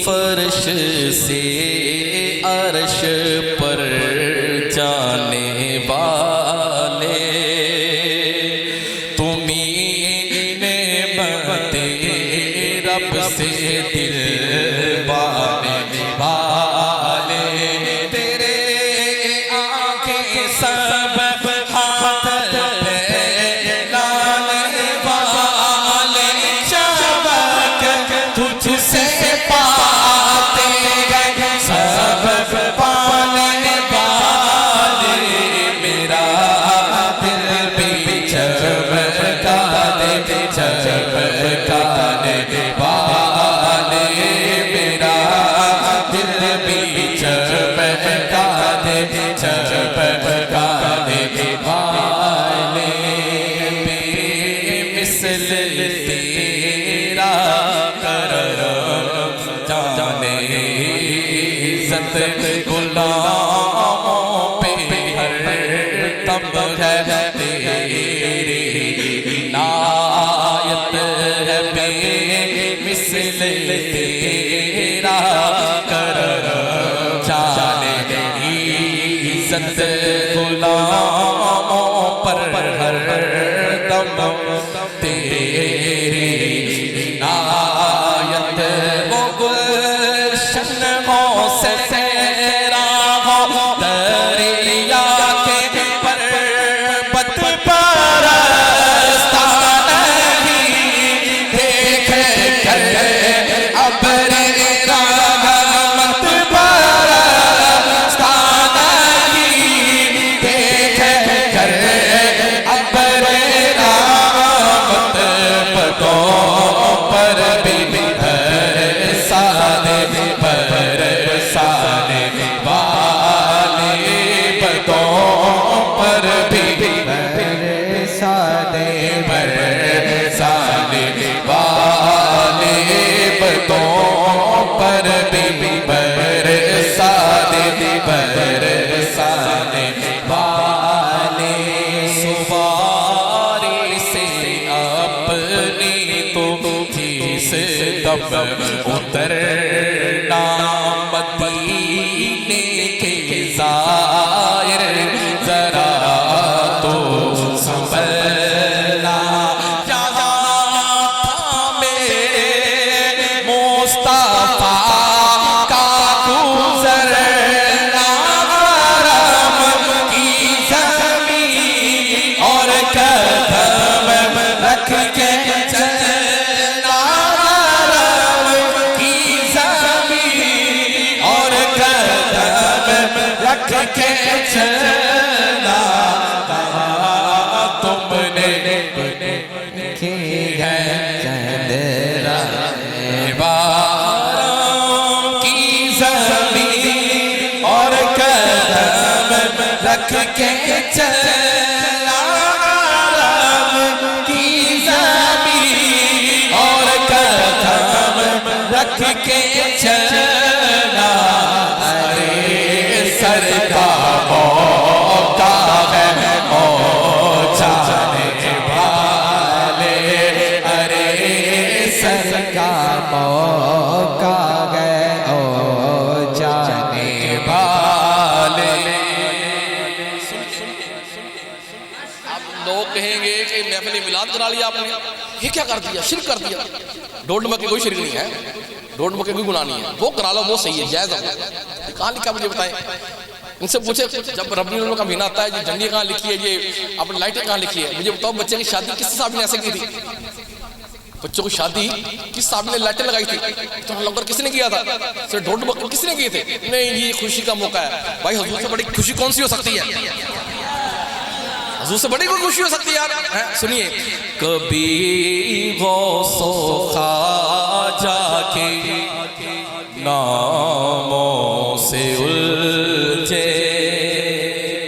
فرش سے عرش پر جانے والے تمہیں نعمت رب سے دل بانے والے تیرے آنکھیں سبب ہاتھ لانے والے شبک تجھ سے پاتے گئے سبب پانے والے میرا دل بھی چمکا دے چمکانے والے میرا دل بھی چمکا دے چمکانے والے بے مثل تیرا کرم جانے عزت غلاموں پہ ہر دم ہے تیری عنایت ہے بے مثل تیرا کرم جانے عزت غلاموں پر ہر دم تیری عنایت وہ گلشن ہو سے تیرا ہو دریا کے پربت پرستہ نہیں دیکھ کر ابر رحمت پرستہ نہیں دیکھ کر ابر رحمت پتوں پر بھی برسانے والے پتوں پر بھی برسانے والے پتوں پر بھی برسانے والے سواری سے اپنی تو جس دم اترنا مدینے کے زائر ذرا تو سنبھلنا جہاں تھا میرے مصطفیٰ کا گزرنا حرم کی زمین اور قدم رکھ کے چلنا حرم کی زمین اور قدم رکھ کے چلنا تم نے کی ہے چند باروں کی زمین اور قدم رکھ کے چلنا حرم کی زمین اور قدم رکھ کے چلنا ارے سر کا موقع ہے او جانے والے ارے سر کا موقع ہے او جانے والے آپ لوگ کہیں گے کہ محفل میلاد کرا لیا آپ نے یہ کیا کر دیا شرک کر دیا ڈونٹ نمبر کی کوئی شرک نہیں ہے ڈونٹ نمبر کی کوئی گناہ نہیں ہے وہ کرا لو وہ صحیح ہے جائز ہے کہاں لکھا مجھے بتائیں ان سے پوچھے جب ربیع الاول کا مہینہ آتا ہے یہ جھنڈی کہاں لکھی ہے یہ اپنی لائٹیں کہاں لکھی ہے مجھے بتاؤ بچے کی شادی کس صاحب نے ایسے کی تھی بچوں کی شادی کس صاحب نے لائٹیں لگائی تھی تو لنگر کس نے کیا تھا صرف ڈھول ڈمک کس نے کیے تھے نہیں یہ خوشی کا موقع ہے بھائی حضور سے بڑی خوشی کون سی ہو سکتی ہے حضور سے بڑی کوئی خوشی ہو سکتی ہے یار سنیے کبھی غوث و خواجہ کے ناموں سے الجھے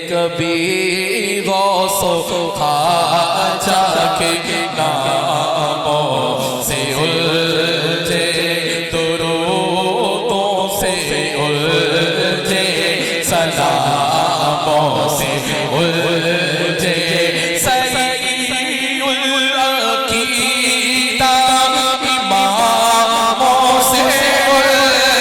کبھی غوث و خواجہ کے ناموں سے الجھے درودوں سے الجھے سلاموں سے الجھے صحیح العقیدہ اماموں سے الجھے